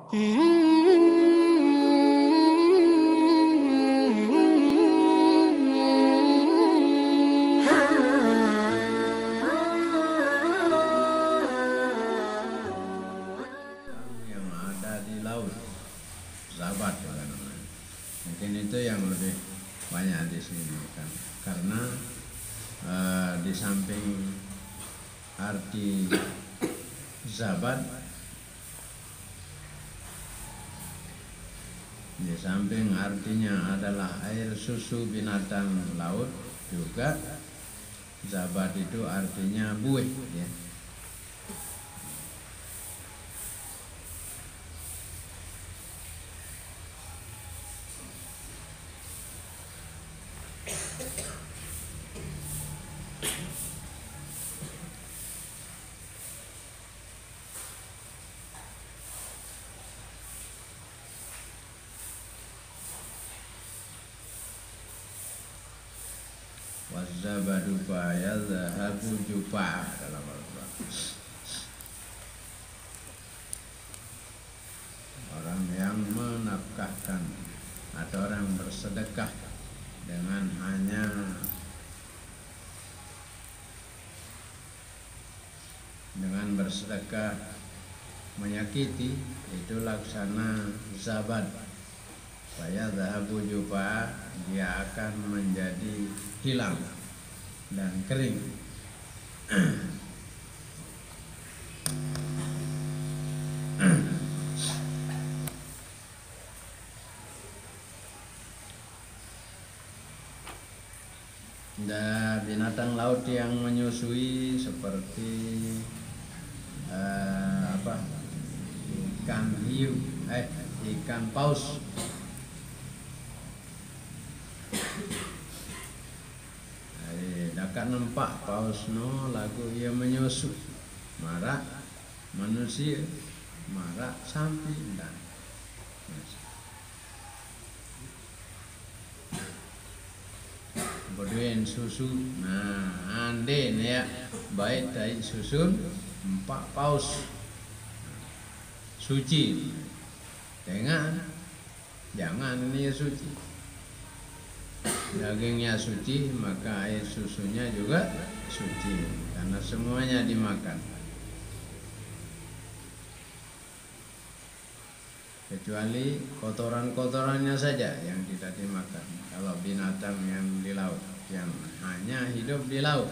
ada di laut, Zabat juga namanya. Mungkin itu yang lebih banyak di sini kan, karena di samping arti Zabat, di samping artinya adalah air susu binatang laut, juga Zabat itu artinya buih ya. Wazabadu fa yadhahabu jufa dalam Al-Quran. Orang yang menafkahkan atau orang bersedekah dengan hanya bersedekah menyakiti, itu laksana zabat. Faya dhahabu jufa, dia akan menjadi hilang dan kering. Dan binatang laut yang menyusui seperti ikan hiu, ikan paus, dapat nampak paus no lagu ia menyusu marak manusia, marak sapi dan Bodohin susu. Nah, ande ya baik dari susun empat paus suci. Jangan ini suci. Dagingnya suci, maka air susunya juga suci, karena semuanya dimakan. Kecuali kotoran-kotorannya saja yang tidak dimakan. Kalau binatang yang di laut, yang hanya hidup di laut.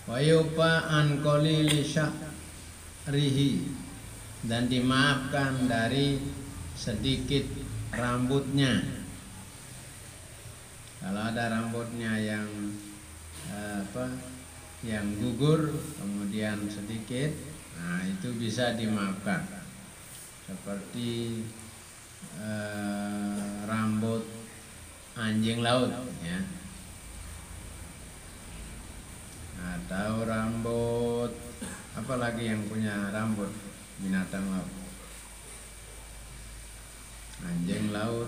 Wa yufa an qalili syahrihi, dan dimaafkan dari sedikit rambutnya. Kalau ada rambutnya yang yang gugur kemudian sedikit, nah itu bisa dimaafkan. Seperti rambut anjing laut ya, atau rambut apalagi yang punya rambut binatang laut, anjing laut,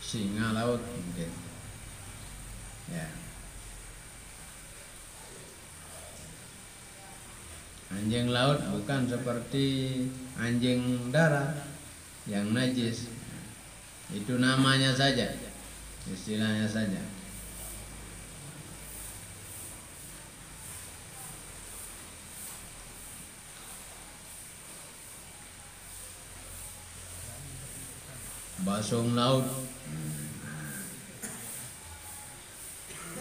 singa laut mungkin ya. Anjing laut bukan seperti anjing darat yang najis, itu namanya saja, istilahnya saja. Basung laut,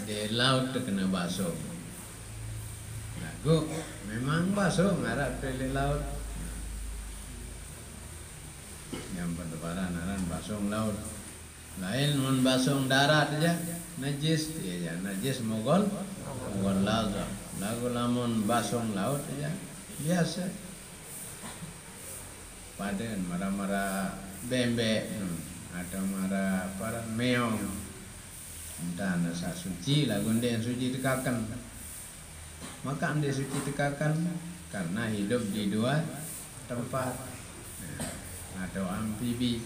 di laut terkena basung. Lagu memang basung, ngarap pilih laut. Yang berdebaran aran basung laut. Lain mun basung darat aja najis, ya najis mogol laut. Lagu lamun basung laut aja biasa. Paden marah-marah bembe atau marah para meong, entah nasa suci lagu yang suci dekakan, maka anda suci dekakan karena hidup di dua tempat atau amfibi.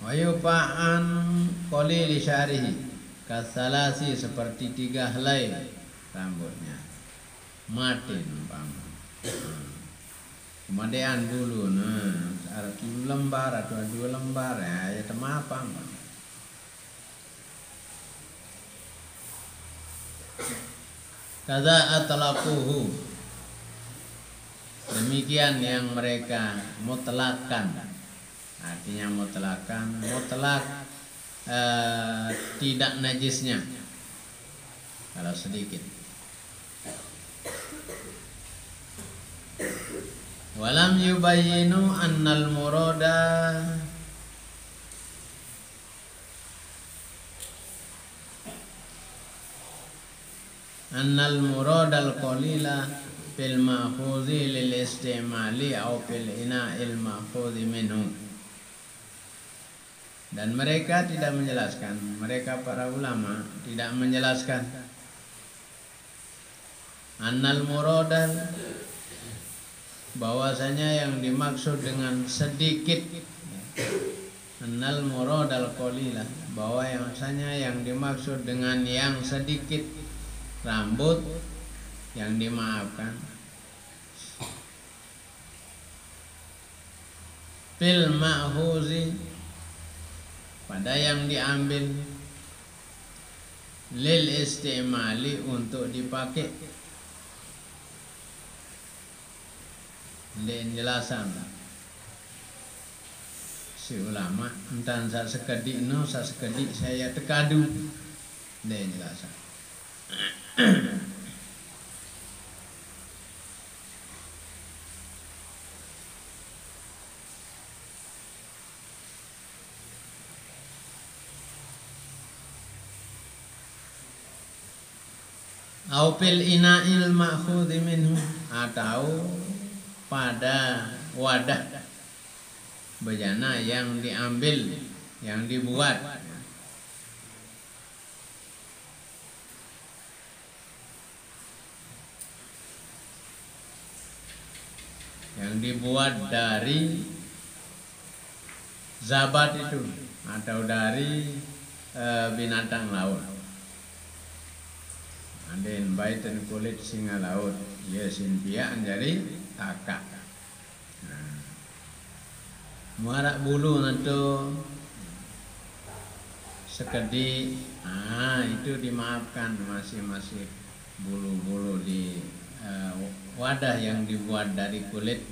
Wa yufa'an qalil syarihi kasalasi seperti 3 helai rambutnya. Matin umpama. Kemudian bulu ada 7 lembar atau 2 lembar ya temapang. Kaza atlaquhu, demikian yang mereka mutlakan, artinya mutlak tidak najisnya kalau sedikit. Walam yubayyinu annal murada al qalila fil ma'khudhi lil istimali aw fil ina'il ma'khudhi minhu. Dan mereka tidak menjelaskan, mereka para ulama tidak menjelaskan annal murada, bahwasanya yang dimaksud dengan sedikit, annal muradal qalila, bahwa yang dimaksud dengan yang sedikit rambut yang dimaafkan, fil ma'huzi, pada yang diambil, lil istimali, untuk dipakai. Penjelasan si ulama entan sa sekedik no sa sekedik saya tekadu penjelasan. Au fil ina'il ma'khudhi minhu, atau pada wadah bejana yang diambil, yang dibuat. Yang dibuat dari zabat itu, atau dari binatang laut. Andin baitan kulit singa laut, ya sinpia jadi takak. Muarak bulu nanti sekedik, itu dimaafkan, masih bulu-bulu di wadah yang dibuat dari kulit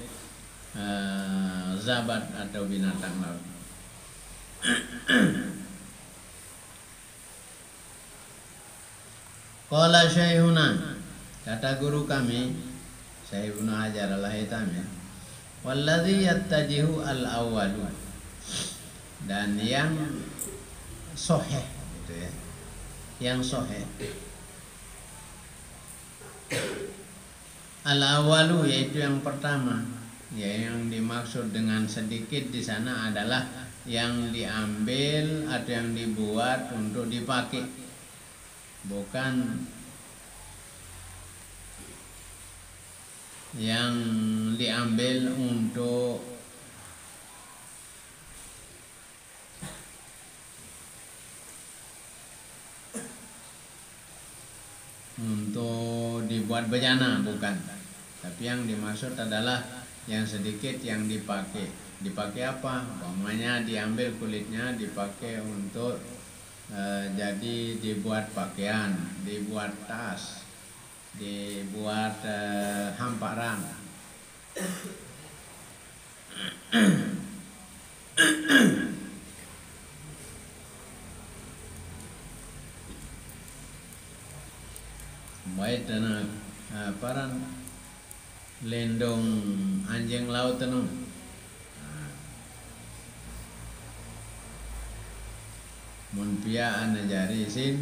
zabat atau binatang laut. Qala syaihuna, kata guru kami Syekh Ibnu Hajar al-Haytami, walladzi yattajihu al-awwalu, dan yang sahih gitu ya, yang sahih al-awwalu, yaitu yang pertama, ya, yang dimaksud dengan sedikit di sana adalah yang diambil atau yang dibuat untuk dipakai, bukan yang diambil untuk dibuat bejana, bukan. Tapi yang dimaksud adalah yang sedikit yang dipakai. Dipakai apa? Umpamanya diambil kulitnya, dipakai untuk jadi dibuat pakaian, dibuat tas, dibuat hamparan. Baik tanah paran lendong anjing laut tenu. Mun pia ana jari sin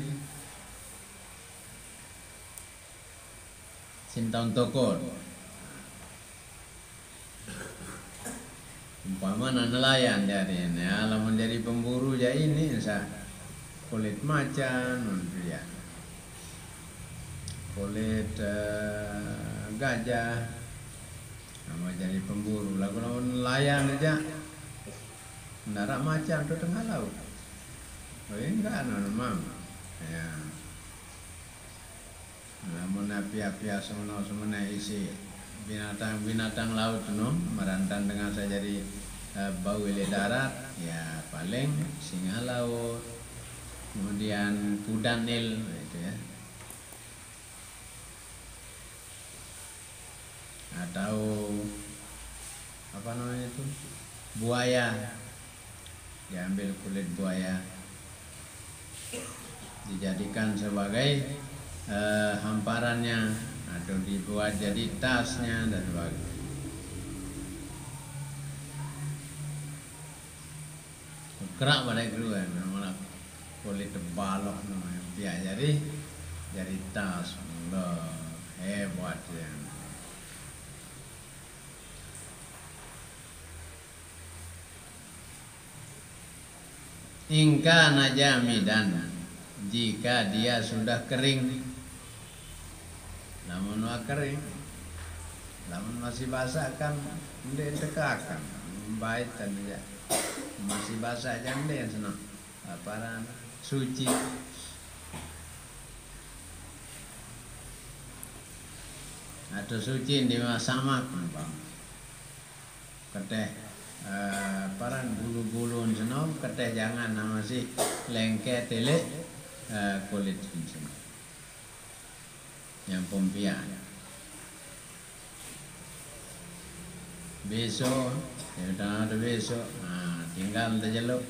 tahun tokor. Umpama nelayan jari ini, alamun jadi pemburu ya ini sa kulit macan, mun pia kulit gajah, sama jadi pemburu. Lagu nelayan aja darat macam tu tengah laut. Oh enggak mam. Ya. Namun api-api semena isi binatang laut no merantang dengan saya jadi bau ile darat ya paling singa laut, kemudian kuda nil itu ya, atau apa namanya itu buaya, diambil kulit buaya dijadikan sebagai hamparannya atau dibuat jadi tasnya dan sebagainya. Kerak pada keluar namanya kulit balok namanya biar jadi tas. Allah hebat ya. Ingka najamidan, jika dia sudah kering, namun kering, namun masih basah kan dia tekakan, baik dan dia masih basah jangan dia senang, apa suci. Atau suci di sama bang, keteh. Paran bulu-bulu senang keteh jangan masih lengket telek kulit senang yang pompian besok ya udah ada besok tinggal terjeluk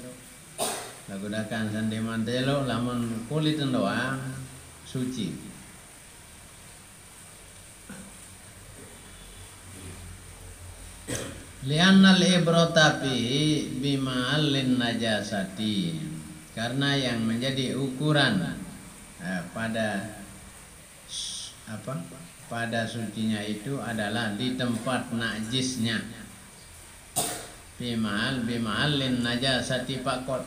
gunakan sandiman terjeluk lamun kulit doang suci. Li'annal ibrata fihi bima'allin najasati, karena yang menjadi ukuran pada sucinya itu adalah di tempat najisnya. Bima'allin najasati faqat,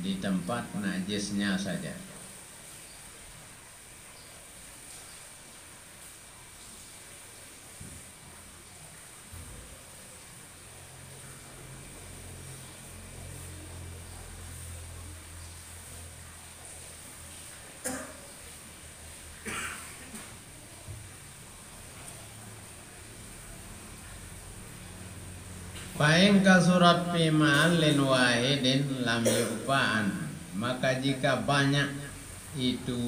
di tempat najisnya saja. Fa'in kasurat fi ma'allin wahidin lam yu'fa'an, maka jika banyak itu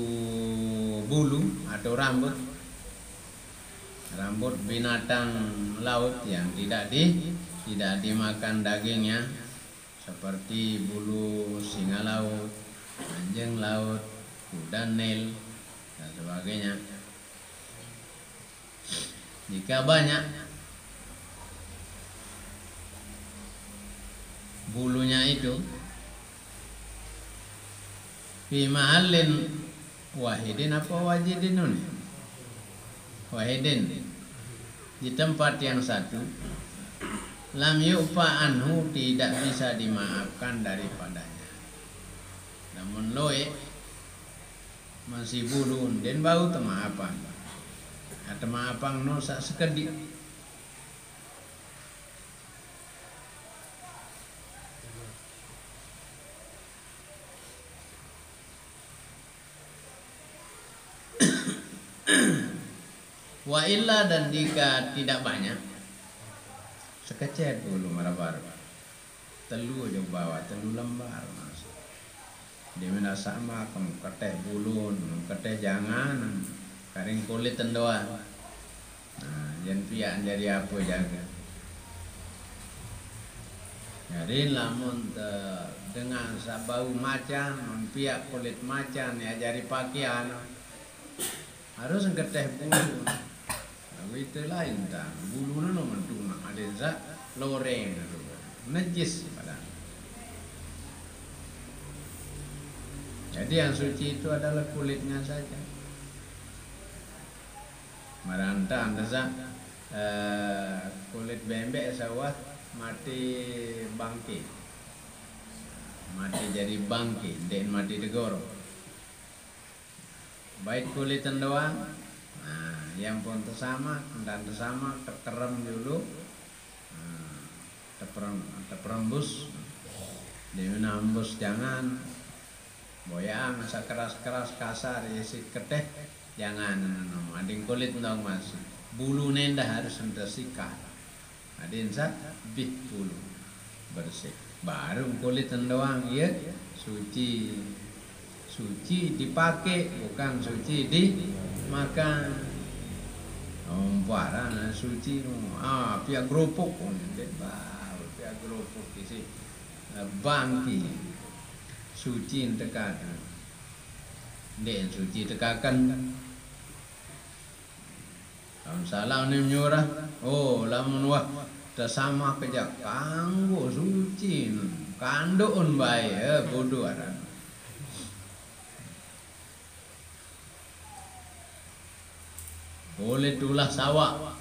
bulu atau rambut binatang laut yang tidak dimakan dagingnya, seperti bulu singa laut, anjing laut, kuda nil dan sebagainya. Jika banyak bulunya itu fi mahallin wahidin apa wajidin nun wahidin, di tempat yang satu, lam yu'fa anhu, tidak bisa dimaafkan daripadanya. Namun loe masih bulu dan bau temaafan atau maafan no sak sekedip. Wa illa, dan jika tidak banyak, sekecet dulu marabar telu aja bawa telu lembar mas. Dia mina sama kamu keteh bulun, keteh jangan karing kulit tendoan. Nah, jangan piak jadi apa jaga. Jadi lamun dengan sabau macan, piak kulit macan ya jadi pakaian harus keteh bulu. Itu lain tak bulu no mentung ada zat loreng najis badan. Jadi yang suci itu adalah kulitnya saja. Maranta anda kulit bembek sawah mati bangkit, mati jadi bangkit dan mati degoro. Baik kulit doang. Yang pun tersama dan tersama terkerem dulu, terperembus di mana embus jangan boyang sekeras-keras kasar isi keteh jangan ading kulit dong masih bulu nenda harus tersikat adin sak bih bulu bersih baru kulit doang ya suci dipakai bukan suci dimakan barang suci pihak kerupuk pihak kerupuk isi bangki suci tekan den suci tekakan salah ni nyurah lamun wah tersama kejak kanggo suci kandoon bae bodoh aran boleh tulah sawah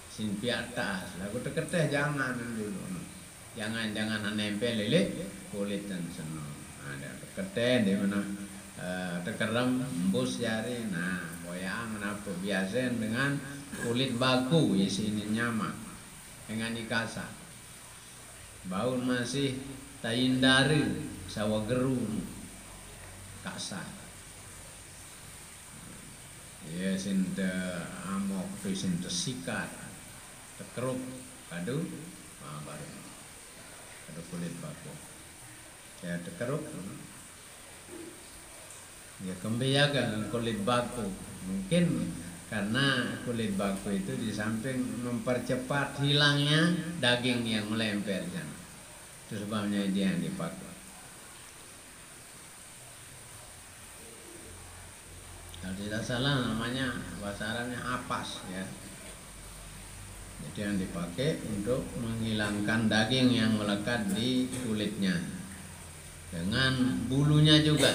sin piatas lagu teketeh jangan dulu jangan nempel lele kulit dan senang ada teketeh di mana tekerem embus jari boyang apa biasa dengan kulit baku isinya nyaman dengan ikasa bau masih tayindari sawa geru kasar ya sinte amok tu sinte sikat tekeruk kadu baru kadu kulit baku ya tekeruk ya kembiakan kulit baku mungkin karena kulit baku itu di samping mempercepat hilangnya daging yang melemper itu sebabnya dia yang dipakai. Kalau tidak salah namanya bahasa Arabnya apas ya. Jadi yang dipakai untuk menghilangkan daging yang melekat di kulitnya. Dengan bulunya juga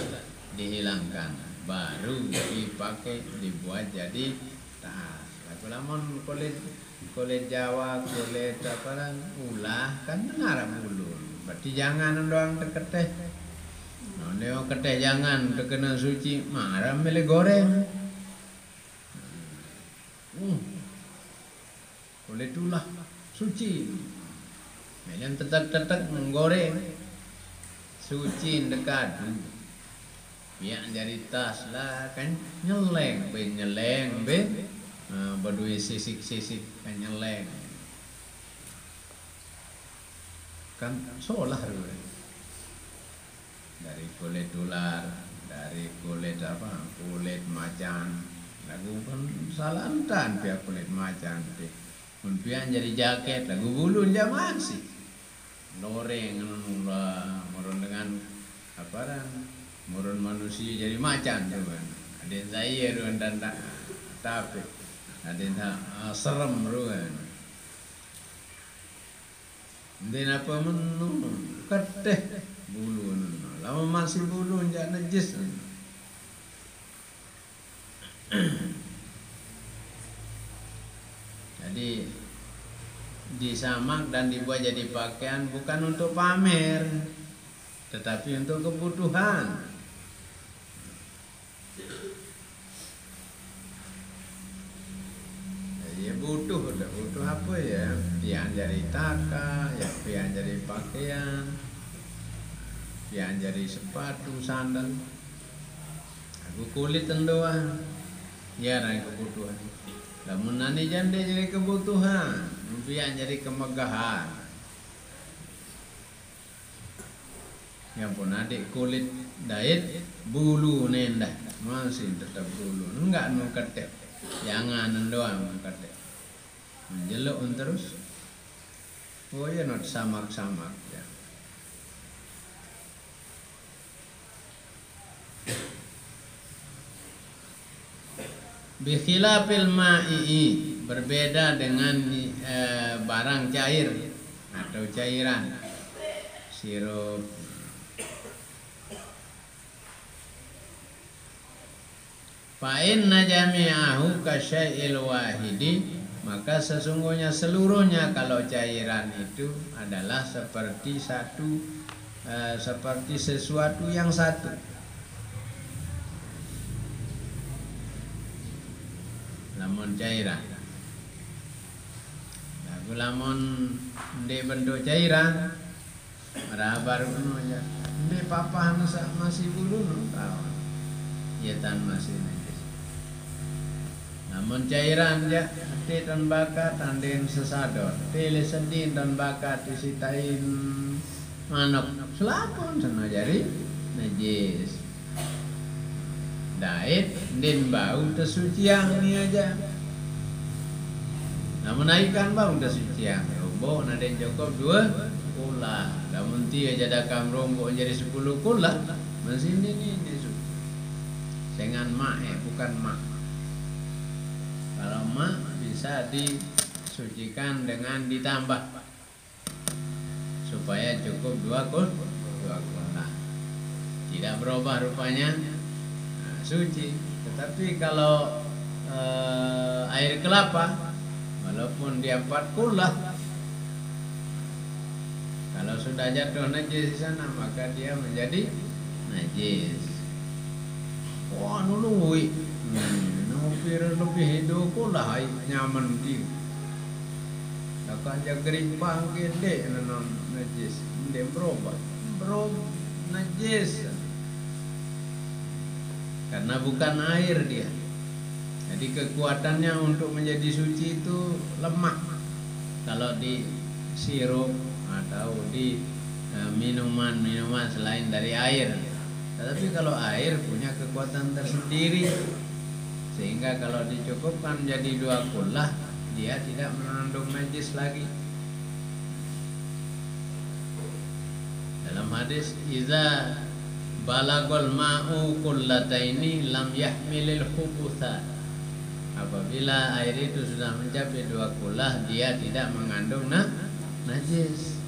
dihilangkan. Baru dipakai dibuat jadi tas. Lamun kulit Jawa, kulit ulah kan dengar bulu. Berarti jangan doang teketeh. Neo keteh jangan terkena suci marah milih goreng kulit tulah suci milih tetek menggoreng suci dekat biar jadi tas lah kan nyeleng berdua sisik kan nyeleng kan solah dulu dari kulit ular, dari kulit kulit macan. Lagu pun salantan pihak kulit macan. Pihak jadi jaket, lagu bulu zaman sih. Loreng, murun dengan murun manusia jadi macan cuman. Ada yang saya ruan dan tapi ada yang serem ruan. Dan apa keteh bulu lama masih bulu enggak najis. Jadi disamak dan dibuat jadi pakaian bukan untuk pamer tetapi untuk kebutuhan. Ya butuh apa ya? Pian jadi taka, ya pian jadi pakaian. Yang jadi sepatu, sandal, aku kulit doang, ya rai kebutuhan. Namun nanti janda jadi kebutuhan, yang jadi kemegahan. Yang pun adik kulit diet bulu nenda masih tetap bulu, enggak ketep, jangan doang ketep, menjeluk terus, ya not samak ya. Bikhilafil ma'i berbeda dengan barang cair atau cairan sirup. Fa inna jami'ahu kasyai'il wahidi, maka sesungguhnya seluruhnya kalau cairan itu adalah seperti sesuatu yang satu. Namun cairan Lamun di bentuk cairan, rabar kuno aja. Di papa masih bulu no tahu. Ya tan masih najis. Namun cairan ya, ti dan bakat tandin sesador, ti sedin dan bakat disitain manok selapun sana jari najis. Dait din bau tersuciang ni aja. Namun ikan bau tersuciang. Robo na den cukup 2 kula. Namun ti aja dah kamrong jadi 10 kula. Masih ini disu. Dengan mak bukan mak. Kalau mak bisa disucikan dengan ditambah supaya cukup 2 kula. Tidak berubah rupanya, suci. Tetapi kalau air kelapa walaupun dia 4 kula, kalau sudah jatuh najis di sana maka dia menjadi najis. Wah, nului. Hampir lebih 2 kula nyaman dia. Tak aja kering bangkit dek non najis. Dia berubah najis. Karena bukan air dia. Jadi kekuatannya untuk menjadi suci itu lemah. Kalau di sirup atau di minuman selain dari air. Tetapi kalau air punya kekuatan tersendiri, sehingga kalau dicukupkan jadi 2 kula, dia tidak mengandung najis lagi. Dalam hadis, iza balagol ma'u kullataini lam yahmilil khubutha. Apabila air itu sudah mencapai 2 kula, dia tidak mengandung najis.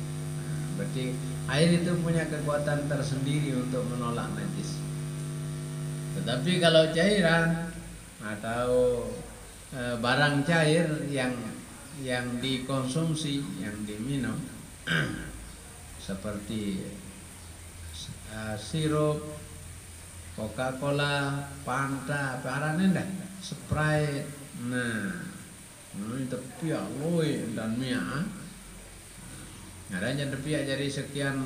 Berarti air itu punya kekuatan tersendiri untuk menolak najis. Tetapi kalau cairan atau barang cair yang dikonsumsi, yang diminum seperti sirup, Coca-Cola, Fanta, paranenda, Sprite, ini tepiak loe dan mia. Adanya tepiak jadi sekian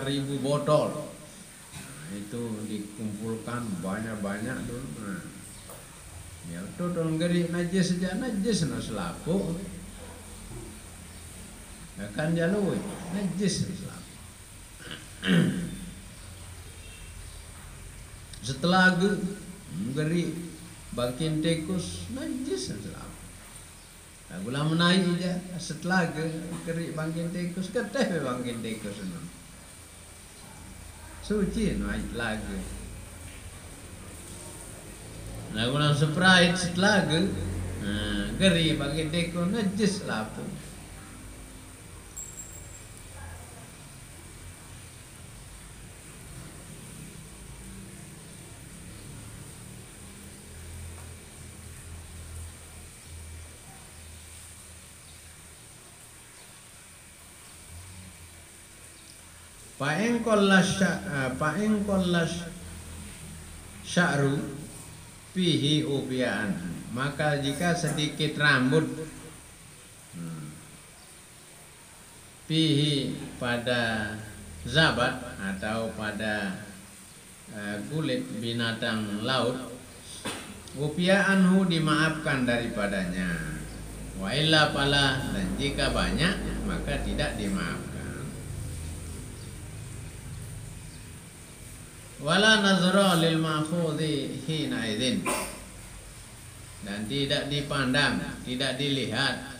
ribu botol. Itu dikumpulkan banyak-banyak dulu. Ya itu dong geri najis saja najis na selaku. Akan jalui najis selaku. Setelah geri bakin tikus najis selaku. Nah, gula menaik aja setelah geri bakin tikus keteh bakin tikus no. Suci naik lagi. Nah, gula Sprite setelah geri bakin tikus najis lapu. Paeng kollas sya'ru fihi ubian. Maka jika sedikit rambut fihi pada zabat atau pada kulit binatang laut, ubianhu dimaafkan daripadanya. Wa illa pala, dan jika banyak maka tidak dimaafkan. Wala nazra lil ma'khudhi hina idzin, dan tidak dipandang, tidak dilihat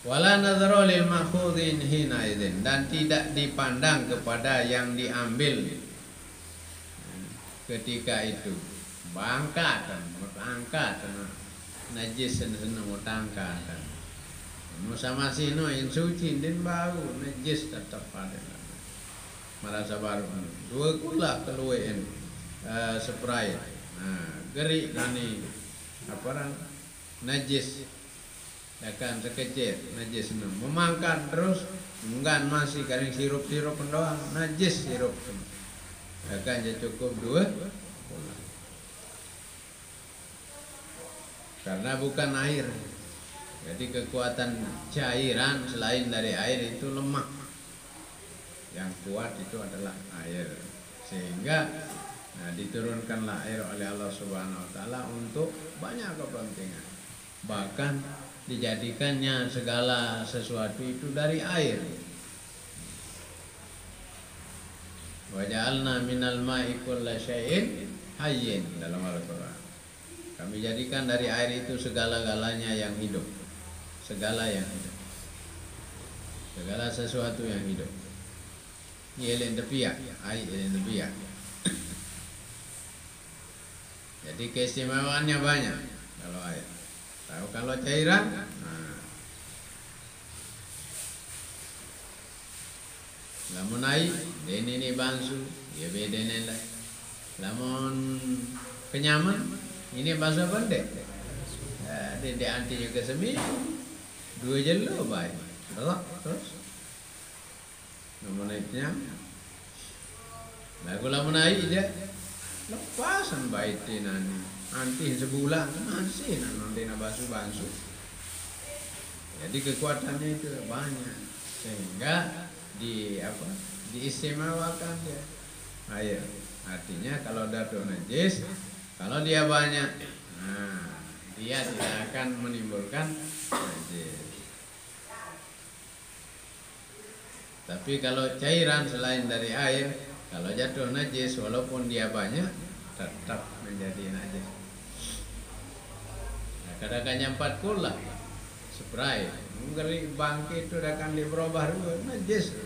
wala nadhara lil ma'khudhin hina idzin, dan tidak dipandang kepada yang diambil ketika itu. Bangkat angkat najis seneng utangkat. Musa masih no yang suci din bau najis tetap pada. merasa baru dua kula keluain Sprite geri nani apa orang najis akan sekecil najis memangkat terus enggak masih karing sirup doang najis sirup akan cukup dua karena bukan air. Jadi kekuatan cairan selain dari air itu lemah. Yang kuat itu adalah air. Sehingga diturunkanlah air oleh Allah Subhanahu wa taala untuk banyak kepentingan. Bahkan dijadikannya segala sesuatu itu dari air. Wa ja'alna minal ma'i kulla syai'in hayyin dalam Al-Qur'an. Kami jadikan dari air itu segala-galanya yang hidup. Segala yang hidup. Segala sesuatu yang hidup. Yelen tepiak, air yelen tepiak. Jadi keistimewaannya banyak kalau air. Tahu kalau cairan, lamun air, ini bangsu, ya beda nilai. Lamun kenyaman, ini bahasa pendek. Dia anti juga seminggu. 2 jelo baik. Terus. Namun naiknya. Lagu lamun naik dia lepasan baik nani. Anti sebulan masih nanti nabasu. Jadi kekuatannya itu banyak. Sehingga diistimewakan dia. Air. Artinya kalau dadu najis, kalau dia banyak, dia tidak akan menimbulkan najis. Tapi kalau cairan selain dari air, kalau jatuh najis walaupun dia banyak, tetap menjadi najis. Nah, kadang-kadang 4 kula spray, ngeri bangkit itu akan diberubah najis.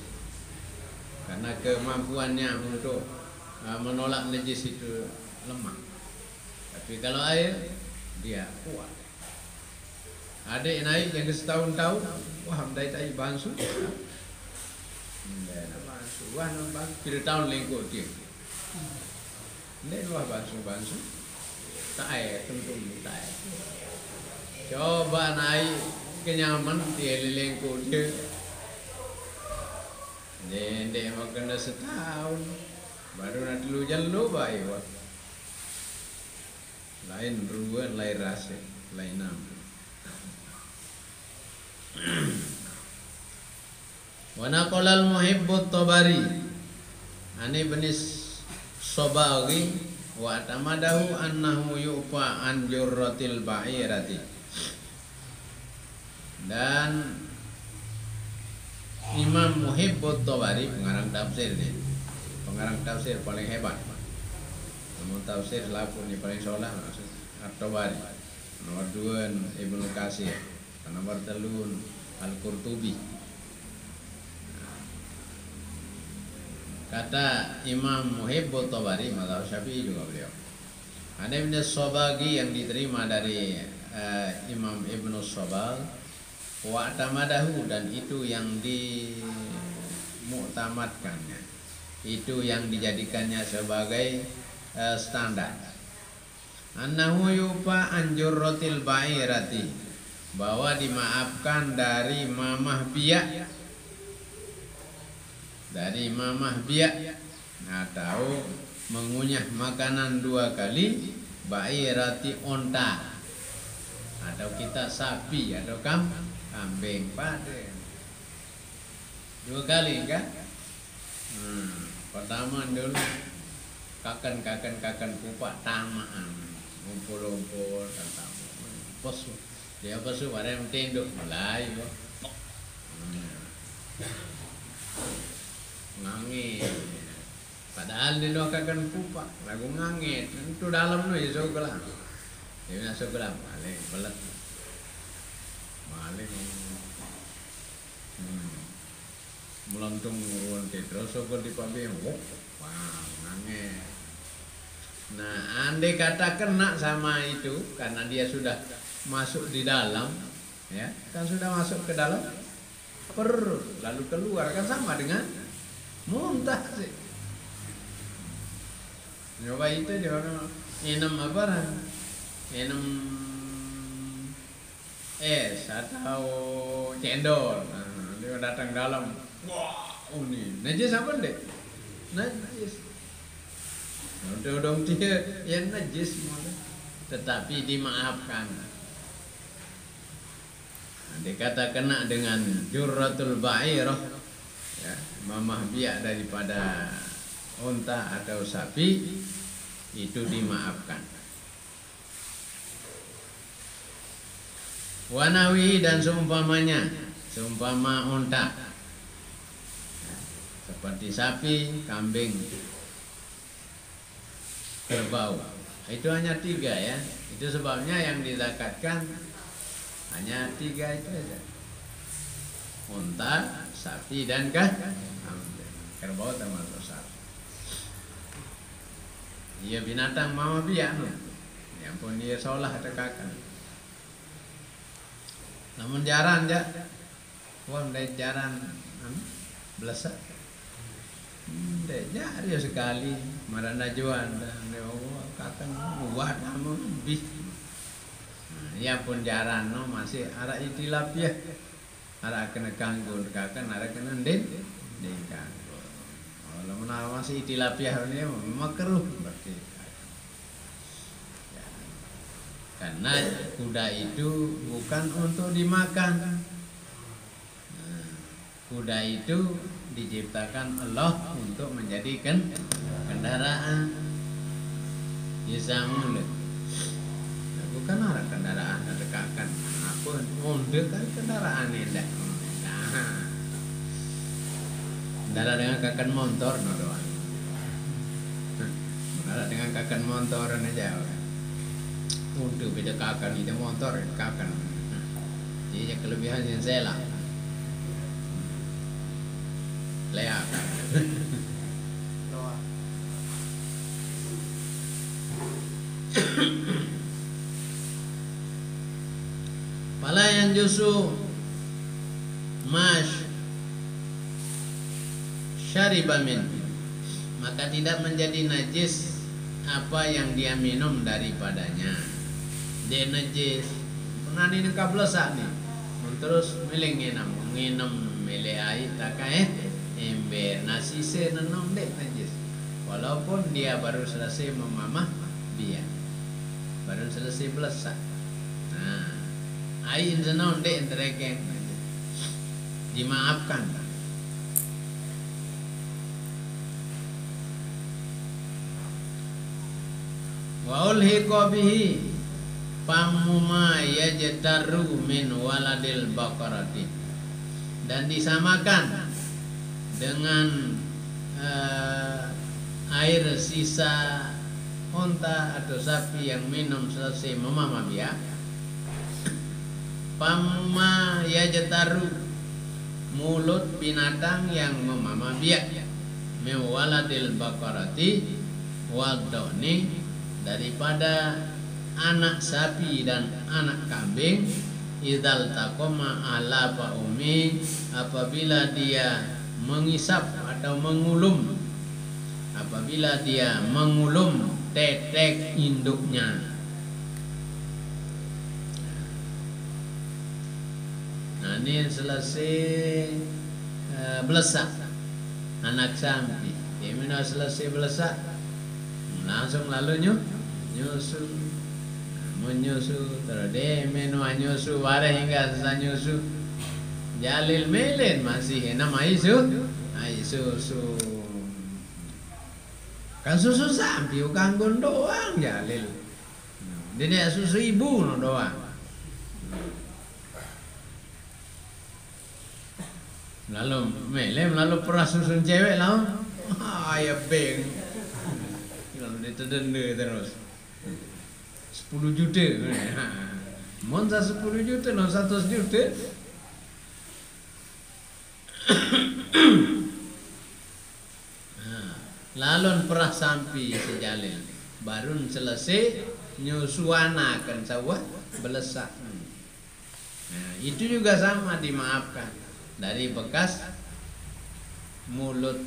Karena kemampuannya untuk menolak najis itu lemah. Tapi kalau air dia kuat. Ada yang naik yang setahun-tahun, wah mendai tai bansu. Wah nampak kira tahun lengkok dia. Ini wah bansu. Tak air tentu tak air. Coba naik kenyaman dia lengkok dia. Dia mau kena setahun. Baru nanti lu jalo baik wah. Lain ruan, lain rasa, lain nama. Wa naqala al-muhibbu at-Tabari an Ibn Sabaghi wa tamadahu annahu yu'fa an jurratil ba'irati. Dan Imam Muhibbu at-Tabari pengarang tafsir ni. Pengarang tafsir paling hebat. Namun tafsir laku ni paling solah maksud At-Tabari. Nomor 2 Ibnu Katsir. Nomor 3 Al-Qurtubi. Kata Imam Muhibbu at-Tabari, mazhab Syafi'i juga beliau. Ada Ibn Sabaghi yang diterima dari Imam Ibn Sabagh wa tamadahu, dan itu yang dimuktamadkannya, itu yang dijadikannya sebagai standar. Annahu yufa anjurratil ba'irati, bahwa dimaafkan dari mamah biak, atau mengunyah makanan 2 kali, ba'irati onta, atau kita sapi atau kambing pada 2 kali kan. Pertama dulu kakan kupak tamaan ngumpul dan tamu pesu dia pesu pada yang tenduk mulai ngangit, padahal di luar kakan kupak lagu ngangit itu dalam tu iso gelam dia masuk gelam maling belet melontung urun terus sokol di pabe wah ngangit. Nah, andai kata kena sama itu karena dia sudah masuk di dalam, ya kan sudah masuk ke dalam perut lalu keluar kan sama dengan muntah sih. Nyoba itu dia orang minum apa? Minum es atau cendol. Nah, dia datang dalam, wah, ini najis apa deh? Najis. Udah dia yang najis malah, tetapi dimaafkan. Dikata kena dengan jurratul ba'irah, ya, mamah biak daripada unta atau sapi, itu dimaafkan. Wanawi dan seumpamanya, seumpama unta, seperti sapi, kambing, kerbau. Itu hanya 3 ya. Itu sebabnya yang dizakatkan hanya 3 itu aja. Unta, sapi, dan kambing. Kerbau termasuk sapi. Dia binatang mama biak, no. Yang pun dia seolah tekakan. Namun jarang aja, wah dari jarang belasak. Dia dia sekali marana juan dan katan buat namun bis. Ya pun jarang, no, masih arah itilap ya, arah kena ganggu, kakan arah kena den ganggu. Kalau mana masih itilap ya ini makruh berarti. Karena kuda itu bukan untuk dimakan. Nah, kuda itu diciptakan Allah untuk menjadikan kendaraan. Yasamul. Nah, bukan orang kendaraan dekakan. Apa onde kan kendaraan indah. Nah, kendaraan dengan kakan motor no doang. Kendaraan dengan kakan motor aja. Untuk beda kakan itu motor kakan. Jadi kelebihan yang saya lah. Leak. Pala yang justru mas syaribamin, maka tidak menjadi najis apa yang dia minum daripadanya. Dia najis pernah ini kablesak nih terus milih nginam milih air tak ember nasi senenong dek najis walaupun dia baru selesai memamah dia baru selesai belesak. Nah air senenong dek terekeng dimaafkan. Wa ulhiqa bihi pamuma yajtaru min waladil baqarati, dan disamakan dengan air sisa unta atau sapi yang minum selesai memamah biak. Pamuma yajtaru, mulut binatang yang memamah biak, min waladil baqarati wadoni, daripada anak sapi dan anak kambing. Idzal taqoma ala umi, apabila dia mengisap atau mengulum, apabila dia mengulum tetek induknya. Nah ini selesai belesak anak sapi, dia selesai belesak langsung lalu nyusu, menyusu terus deh menu nyusu bare hingga selesai nyusu jalil melen masih nama susu kan susu sapi kanggon doang jalil, dia susu ibu no doang. Lalu melen lalu pernah susun cewek lalu ya beng lalu dia terdenda terus 10 juta. Monza 10 juta, non 100 juta. Lalu perah sampai sejalil baru selesai nyusuanakan sawah belesak. Nah, itu juga sama dimaafkan dari bekas mulut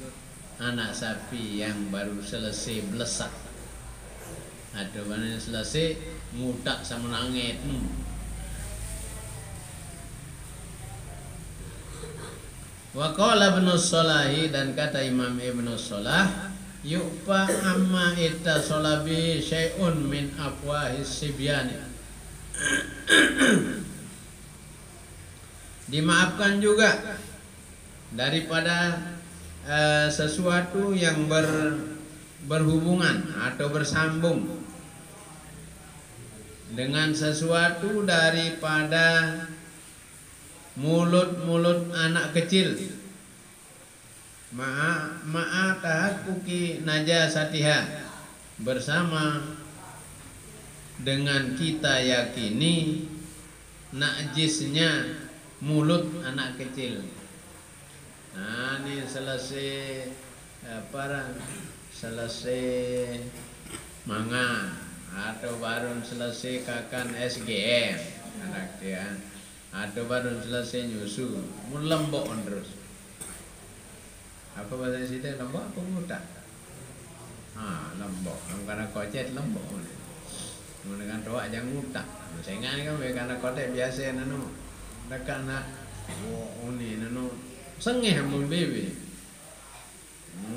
anak sapi yang baru selesai belesak atau mana selesai ngutak sama nangit. Wa qala Ibnu Shalahi, dan kata Imam Ibnu Shalah, yu'fa amma ita solabi syai'un min afwahis sibyani. Dimaafkan juga daripada sesuatu yang berhubungan atau bersambung dengan sesuatu daripada mulut-mulut anak kecil, ma'a tahaqquqi najasatiha, bersama dengan kita yakini najisnya mulut anak kecil. Nah, ini selesai selesai mangan atau baru selesai kakan SGM anak dia, atau baru selesai nyusu, mun lembok terus. Apa bahasa sini lembok apa mudah? Lembok. Karena kocet lembok. Mun dengan doa jangan mudah. Sengan kan karena kocet biasa nanu. Dekat nak ini nanu sengeh mun bebe.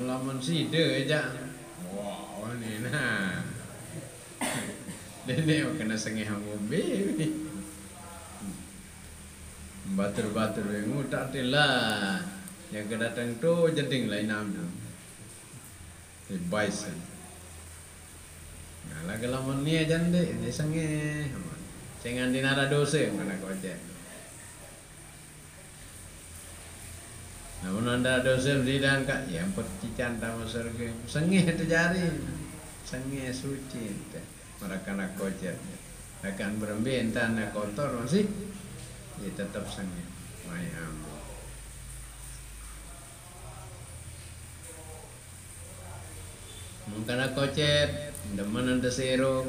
Lamun side aja. Ini nah. Dene kena sengeh mun bebe. Batur-batur ngutak telah. Yang kedatang tu jeding lain nama. Bison. Nah, lagi lamun ni aja deh, ni sange. Jangan dinara dosa mana kau cek. Namun anda dosa beridan kak, yang percikan tamu surga. Sange terjadi, sange suci. Mereka nak kau cek. Akan berembin tanah kotor masih, dia tetap sange. Mayam. Mungkin aku cek, demen anda serok,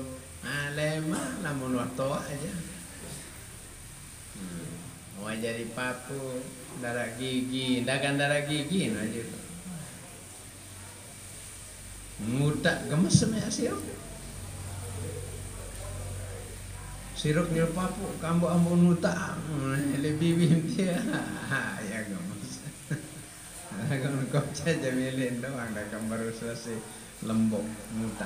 lemah lamun waktu aja. Wajah di paku, darah gigi, dagan darah gigi aja. Mutak gemes sama sirok. Sirok nyel papu, kambu ambon mutak, lebih dia, ya gemes. Kalau kau cek jamilin doang, dah baru selesai. Lembok muta.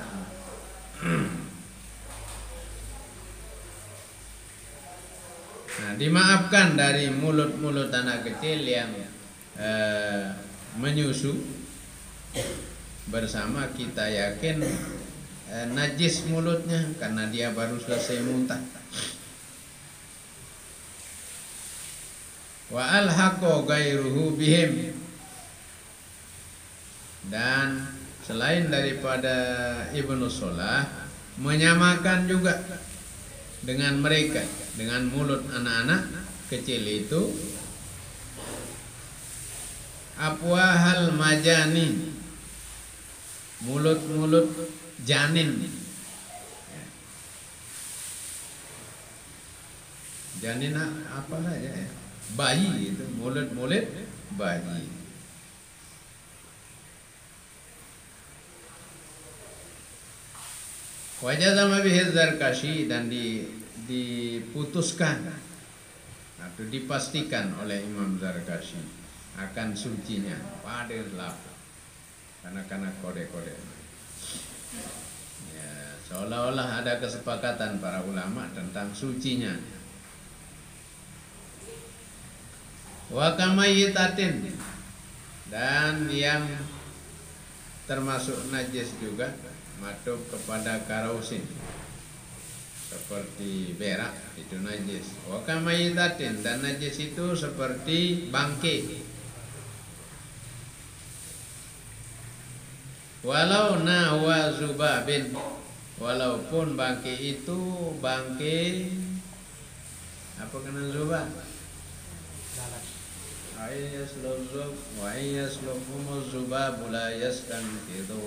Nah, dimaafkan dari mulut-mulut anak kecil yang menyusu, bersama kita yakin najis mulutnya karena dia baru selesai muntah. Wa alhaqo ghairuhu bihim, dan selain daripada Ibnu Shalah menyamakan juga dengan mereka, dengan mulut anak-anak kecil itu, afwahal majani, mulut-mulut janin. Janin apa saja ya? Bayi itu, mulut-mulut bayi. Wajah sama bihi Zarkashi, dan diputuskan atau dipastikan oleh Imam Zarkashi akan sucinya pada lafu karena kode-kode. Ya, seolah-olah ada kesepakatan para ulama tentang sucinya. Wa kamayitatin, dan yang termasuk najis juga masuk kepada karausin, seperti berak itu najis. Wa kamayitatin, dan najis itu seperti bangke. Walau nahwa zubabin, walaupun bangke itu bangke apa kena zubab? Ayas lozub wa ayas lofumuz zubab la yastankidu.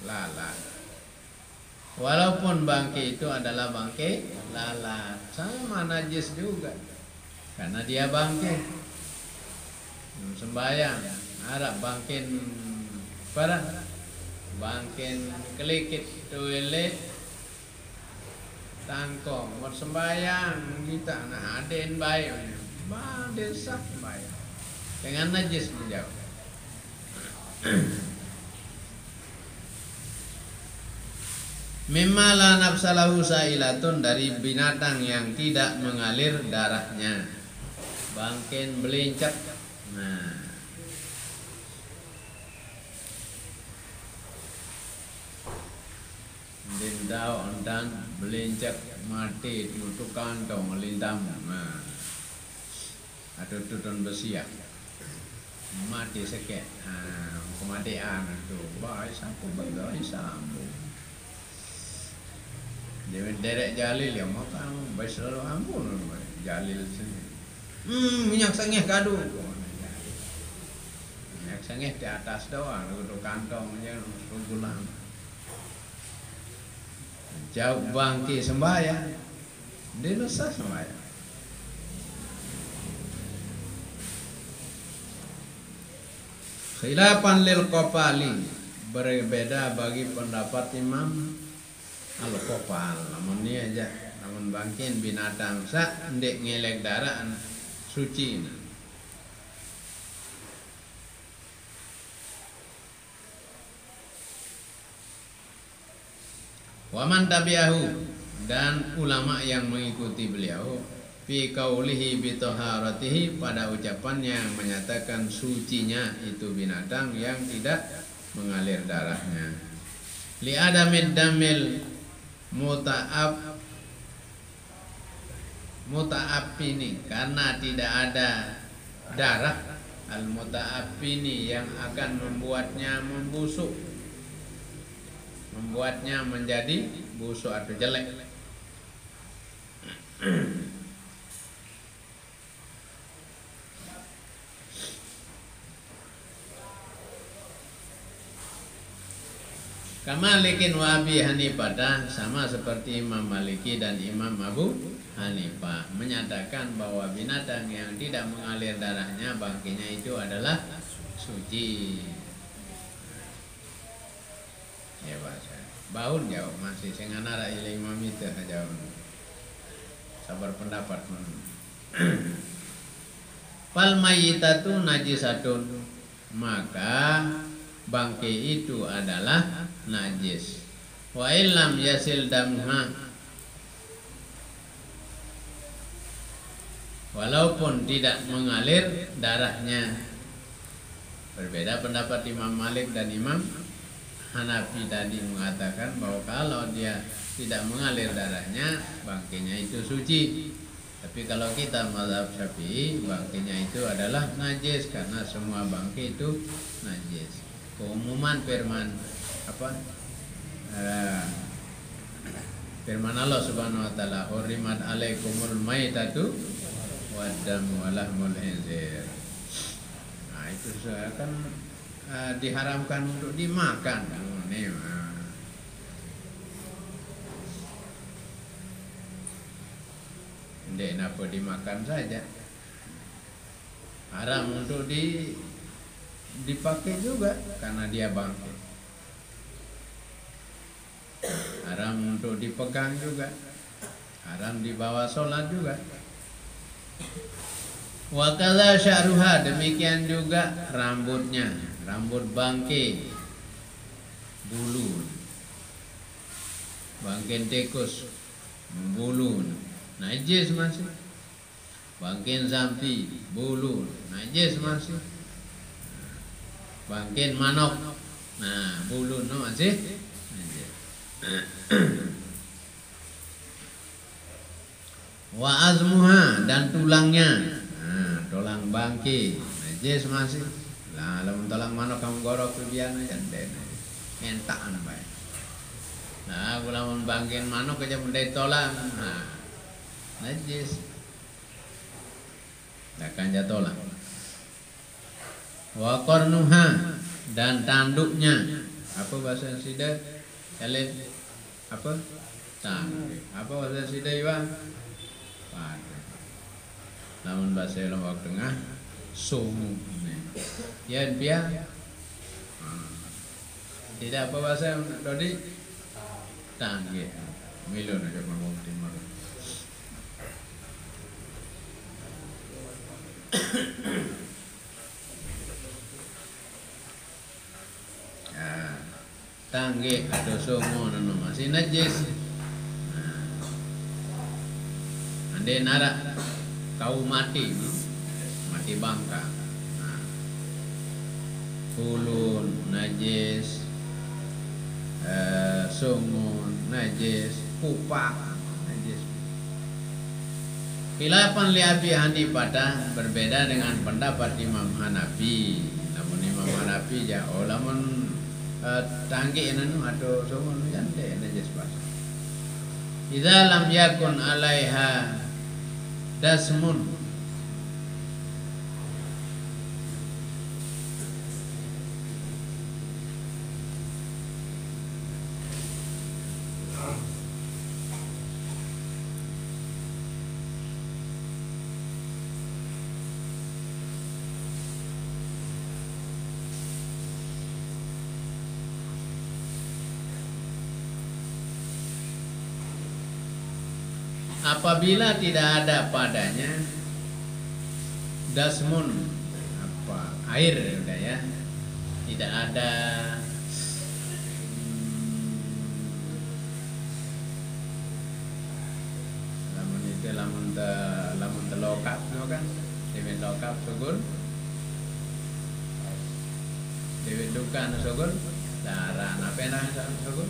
Lalat. Walaupun bangke itu adalah bangke lalat, sama najis juga karena dia bangke. Sembahyang Harap bangkin para bangkin kelikit toilet tangkong mau sembahyang kita nah aden baik bah desa baik dengan najis menjauh. Mimma la nafsalahu sailatun, dari binatang yang tidak mengalir darahnya. Bangkin belincak. Nah, lindau dan belincak mati tutup kantong lindam. Nah, atau tutun besiak mati sekek. Nah, kematian itu baik sampai bagai sambung. Dia derek Jalil yang makan baik selalu ampun Jalil sini. Minyak sengeh kadu. Minyak sengeh di atas doang, untuk kantongnya gulang. Jauh bangki sembahyang, dia nusa sembahyang. Khilafan lil Qopali, berbeda bagi pendapat Imam Al-Qopal. Namun ini aja, namun bangkin binatang sak ndek ngelek darah suci. Waman tabi'ahu, dan ulama yang mengikuti beliau fi qaulihi bi taharatihi, pada ucapan yang menyatakan sucinya itu binatang yang tidak mengalir darahnya. Li adamid damil muta'affini, karena tidak ada darah al muta'affini yang akan membuatnya membusuk, membuatnya menjadi busuk atau jelek. Kamalikin wa Abi Hanifah, sama seperti Imam Maliki dan Imam Abu Hanifah, menyatakan bahwa binatang yang tidak mengalir darahnya bangkinya itu adalah suci. Ya bahasa baun jauh masih senganara ila Imam itu jauh. Sabar pendapat. Fal mayyitatu najisatun, maka bangkai itu adalah najis. Wa illam yasil damha, walaupun tidak mengalir darahnya. Berbeda pendapat Imam Malik dan Imam Hanafi tadi mengatakan bahwa kalau dia tidak mengalir darahnya bangkainya itu suci. Tapi kalau kita mazhab Syafi'i, bangkainya itu adalah najis karena semua bangkai itu najis. Keumuman firman firman Allah Subhanahu wa taala, hurimat alaikumul maitatu waddamu wa lahmul khinzir. Nah, itu kan diharamkan untuk dimakan. Ndek napa dimakan saja. Haram untuk dipakai juga karena dia bangkit. Haram untuk dipegang juga. Haram dibawa sholat juga. Wa kadza sya'ruha, demikian juga rambutnya, rambut bangkai, bulu, bangkai tikus, bulu, najis masih. Bangkai sapi, bulu, najis masih. Bangkai manok, nah bulu no masih najis. Wa azmuha, dan tulangnya, nah, tulang bangkai najis masih. Lah lamun tulang manok kamu gorok kebian aja entaan bae. Nah lamun bangkai manok aja mendai tulang, nah najis. Akan jatulah. Wa qarnuha, dan tanduknya, apa bahasa Sida? Elif apa? Tanduk. Apa bahasa Sida iwa? Padu. Namun bahasa Lombok Tengah sungu. Yan pia. Tidak apa bahasa Dodi? Tangge. Milo na siya mga timur. Tangge atau songo nano masih najis. Ande nara kau mati, mati bangka. Ulun najis, songo najis, kupak najis. Khilafan li Abi Hanifah berbeda dengan pendapat Imam Hanafi. Namun Imam Hanafi ya lamun tangge nanu atau songo jante najis pas. Idza lam yakun alaiha dasmun apabila tidak ada padanya dasmun apa air udah ya, tidak ada lamun itu lamun telokap no kan dewe lokap sugul dewe duka no sugul darah apa yang sugul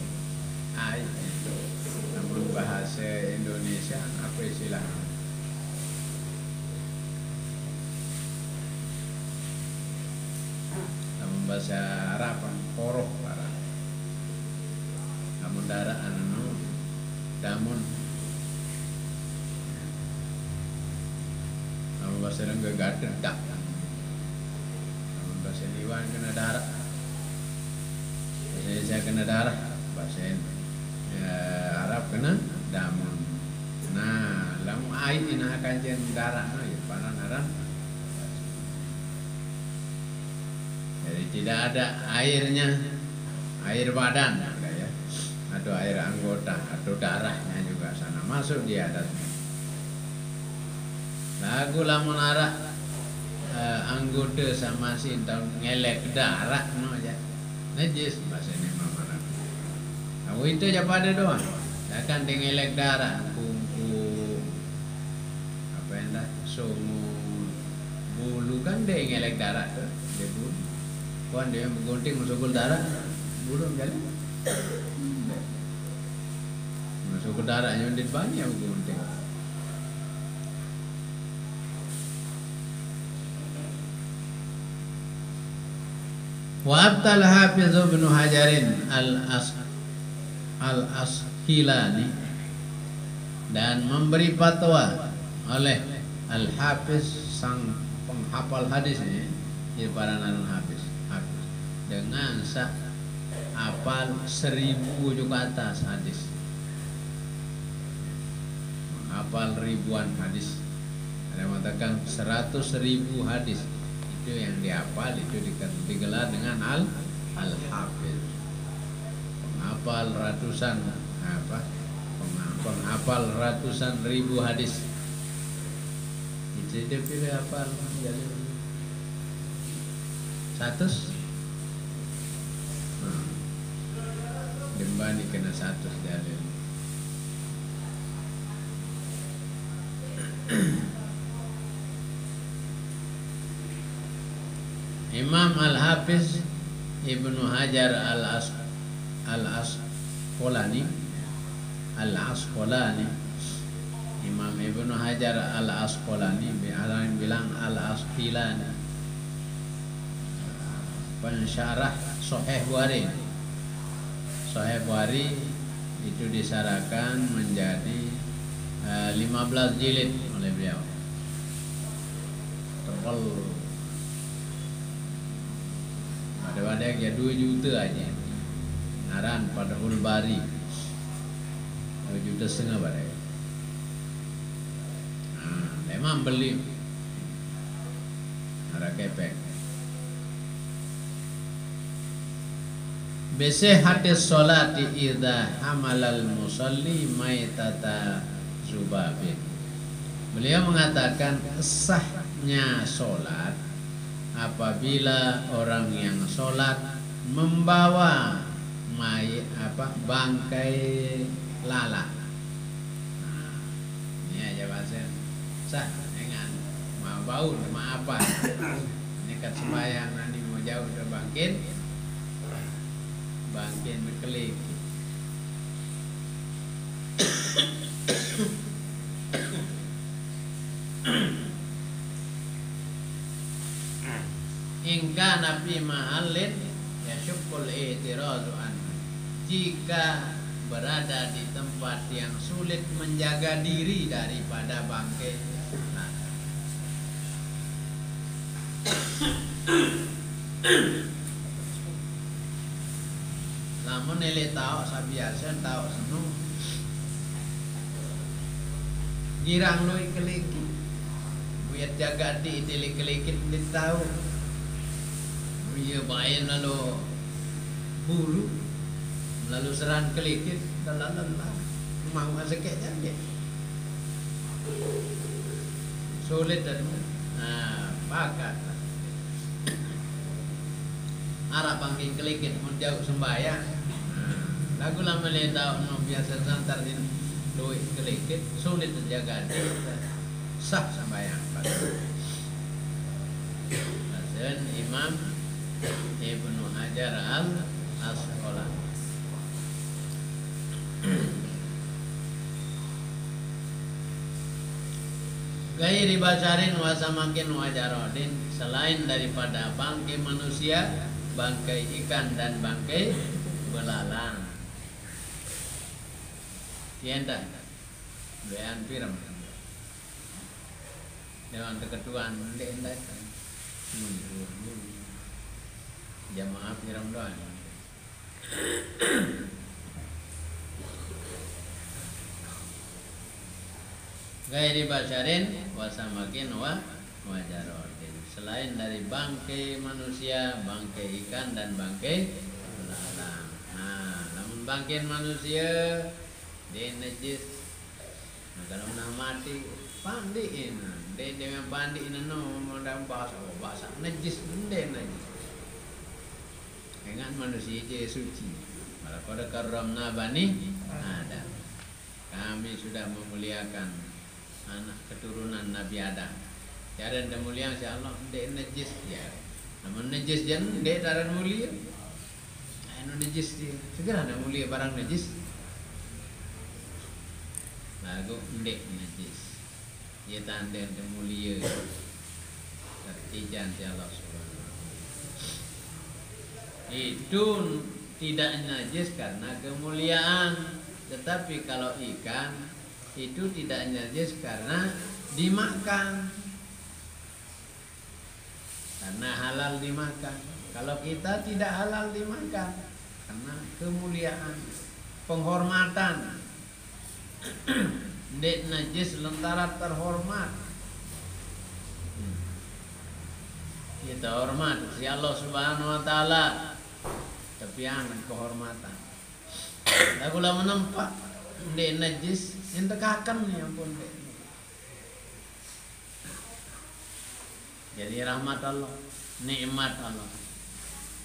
air itu. Namun bahasa Indonesia apa istilahnya? Namun bahasa Arab koroh para. Namun darah anu damun. Namun bahasa Inggris dak. Namun bahasa Liwan kena darah. Bahasa Indonesia kena darah. Bahasa Arab kena damun. Nah, lamu air ini akan jadi darah, no, ya, paran. Jadi tidak ada airnya, air badan, ya, atau air anggota, atau darahnya juga sana masuk di atasnya. Lagu lamun arah anggota sama sinta ngelek darah, no aja, najis bahasa ini mama. Nah, itu aja pada doang. Akan dengelek darah, kuku, apa yang dah, songo, bulu kan dengelek darah tu, dia bulu. Kawan dia menggunting masuk darah, bulu jalan. Masuk darahnya undit banyak menggunting. Wa abtal Hafiz Ibnu Hajarin Al-Asqilani dan memberi fatwa oleh Al-Hafiz sang penghafal hadis ini, para naran Hafiz dengan hafal 1000 juga atas hadis, menghafal ribuan hadis. Ada yang mengatakan 100.000 hadis itu yang dihafal, itu digelar dengan Al-Hafiz. Penghafal ratusan penghafal ratusan ribu hadis. Itu dia pilih hafal jadi 100. Dembani kena 100 dalil. Imam Al-Hafiz Ibnu Hajar Al-Asqalani Imam Ibnu Hajar Al-Asqalani bilang Al-Asqilani, pensyarah Sahih Bukhari. Sahih Bukhari itu disarahkan menjadi 15 jilid oleh beliau. Tebal. Ada ya 2 juta aja. Naran Fathul Bari 2,5 juta pada. Memang beli ada kepek. Bisihhatis sholati idza hamalal musalli maitata zubabin. Beliau mengatakan sahnya sholat apabila orang yang sholat membawa bangkai lalat. Nah, ini aja bahasa sah dengan mau bau sama apa. Ini kat sembahyang nanti mau jauh ke bangkit berkelik. Ingka nabi ma'alin ya syukul i'tiradu anhu. Jika berada di tempat yang sulit menjaga diri daripada bangkai namun ele tahu sabiasa tahu senung girang lui keliki buat jaga di keliki dia tahu dia baik lalu buru lalu serang keliki lalu mau sakit jadi sulit dan pakat arah bangking keliki mau jauh sembahyang. Lagu lama le tahu no biasa santar di lui keliki sulit terjaga sah sembahyang. Dan Imam Ibnu Hajar al-Asqalani. Gairi basarin wasamakin wajarodin, selain daripada bangkai manusia, bangkai ikan dan bangkai belalang. Tienda bean piram dewan keketuaan tienda jamaah piram doang. Gairi basarin wasamakin wajarodin, selain dari bangkai manusia, bangkai ikan dan bangkai belalang. Nah, namun bangkai manusia dia najis. Nah, kalau nak mati pandiin, dia dengan pandiin no dalam bahasa najis, dia najis. Dengan manusia dia suci. Pada karramna bani Adam. Kami sudah memuliakan anak keturunan Nabi Adam. Tiada yang mulia insya Allah dia najis ya. Namun najis jangan dia taran mulia. Anu najis dia. Segera nak mulia barang najis. Lagu ndek najis. Ia tanda yang mulia. Tertijan si Allah Subhanahu. Itu tidak najis karena kemuliaan. Tetapi kalau ikan itu tidak najis karena dimakan. Karena halal dimakan. Kalau kita tidak halal dimakan karena kemuliaan, penghormatan. Ndek najis lentara terhormat. Kita hormat si Allah Subhanahu wa taala. Tapi angan kehormatan. Lagu lah menempat ndek najis entekakan nih ampun ndek. Jadi rahmat Allah, nikmat Allah.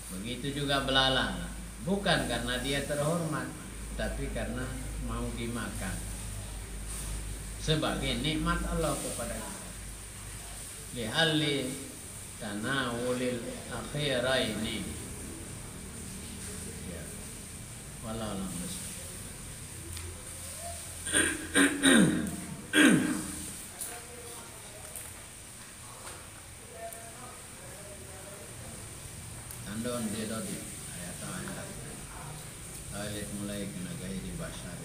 Begitu juga belalang. Bukan karena dia terhormat, tapi karena mau dimakan sebagai nikmat Allah kepada kita. Lihalli tanawulil akhiraini. Ya. Wallahu a'lam. Andon dia tadi ayat-ayat. Ayat mulai kena gaya di basar.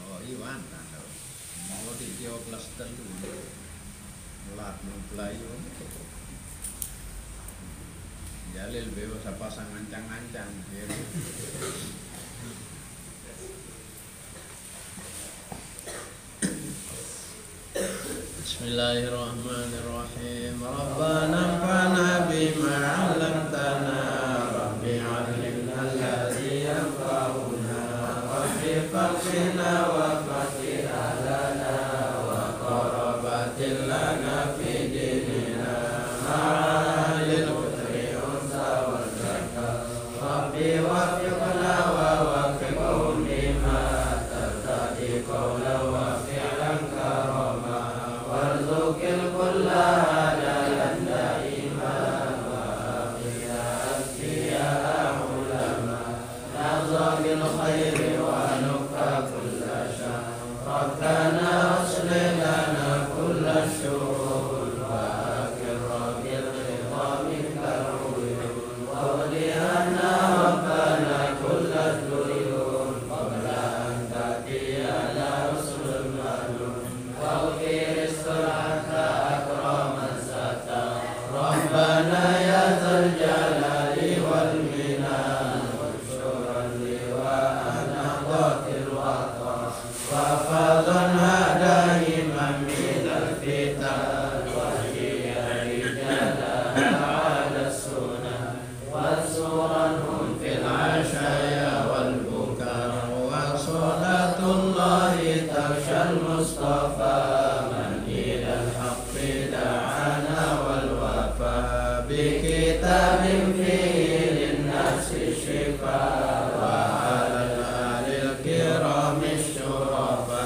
Oh, iwan kan. Oh, dia kelas telu. Lat mempelai. Jalil bebas apa sang ancang-ancang. Bismillahirrahmanirrahim. Rabbana anfa'na bima 'allamtana. nafsina wa fatih lana wa qarabatin lana fi dinina ma'alil putri unsa wal zaka Rabbi wafiqna wa wafiqhum lima tartadi qawla wa fi'lan karama warzuqil kulla hadayan daima wa akhira asfiya ulama nazza bil khairi wa nukfa kulla syar Rabbana aslih lana kulla syurur wa akirra bil khitamin karuyun wawliyana Rabbana kulla duyun qabla an ta'tiyana rusulul malum waghfir sur'ata akraman sata Rabbana ya dzal jalali wal minan wansyuran liwa'an ahdatil wata wa fadhan hadaiman minal fitan wa hiya rijala ala sunnah wansuranhum fil ashaya wal bukar wa salatullahi tarshal mustafa man ilal haqqi da'ana wal wafa bi kitabin fihi linnasi shifa wa alal alil kirami syurafa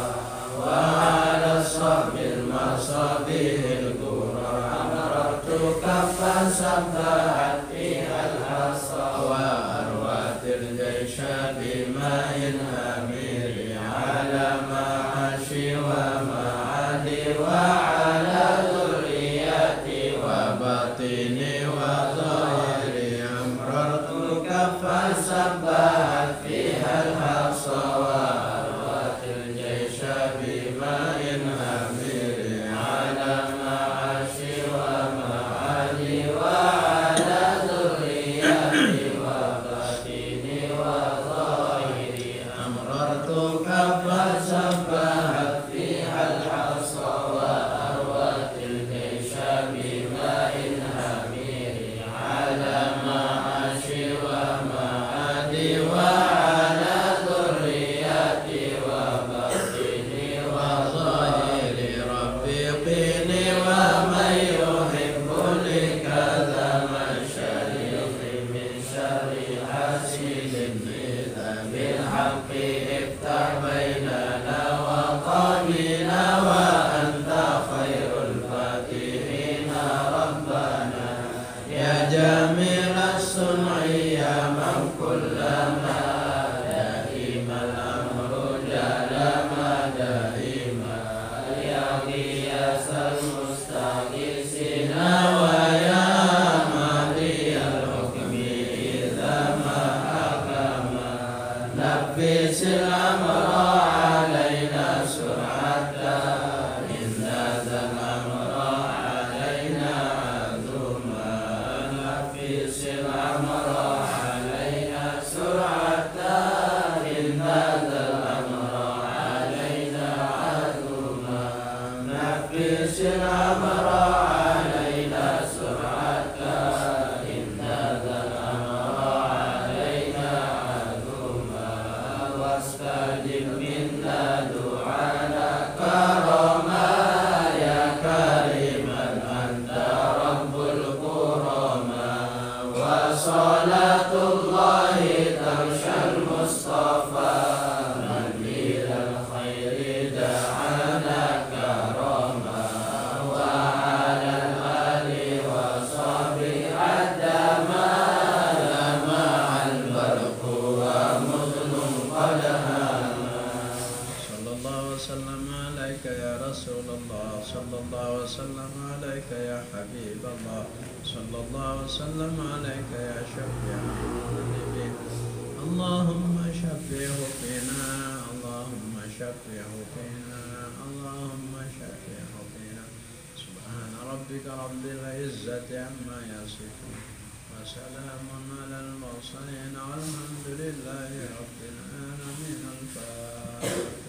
wa ala sahbil masabihil gura amratu kaffan sabbahat fihal hasa wa arwatil jaysha bima'in amiri ala ma'ashi wa ma'adi wa ala dhurriyati wa batini wa zahiri amratu kaffan sabbahat fihal hasa wa arwatil jaysha bima'in amiri ala ma'ashi wa ma'adi wa ala dhurriyati wa batini wa zahiri amratu kaffan sabbahat fihal hasa wa arwatil jaysha bima'in amiri ala ma'ashi wa ma'adi wa ala dhurriyati wa batini wa zahiri rafiqini wa man yuhibbuni kadha man syariqi min syarri hasidin idha bil haqqi iftah bainana wa qamina wa anta khairul fatihina rabbana ya jamilas sun'i ya man kullama daimal amru jalama daima ya qiyasal mustaghithina wa ya maliyal hukmi idza ma hakama nafisil amra alaina sur'ata inna dzal amra alaina azuma nafisil amra alaina sur'ata inna dzal amra alaina azuma nafisil amra alaina sur'ata inna dzal amra alaina azuma wastajib minna du'ana karama ya kariman anta rabbul kurama wa salatullahi tarshal mustafa man ilal khairi da'ana karama wa alal ali wa sahbi adama lama al barqu wa mudnun qadhama sallallahu wasallam alaika ya rasulullah sallallahu wasallam alaika ya habiballah sallallahu wasallam alaika ya syafi'an Allahumma syafi'hu fina Allahumma syafi'hu fina Allahumma syafi'hu fina subhana rabbika rabbil izzati amma yasifun wa salamun alal mursalin walhamdulillahi rabbil alamin al-Fatiha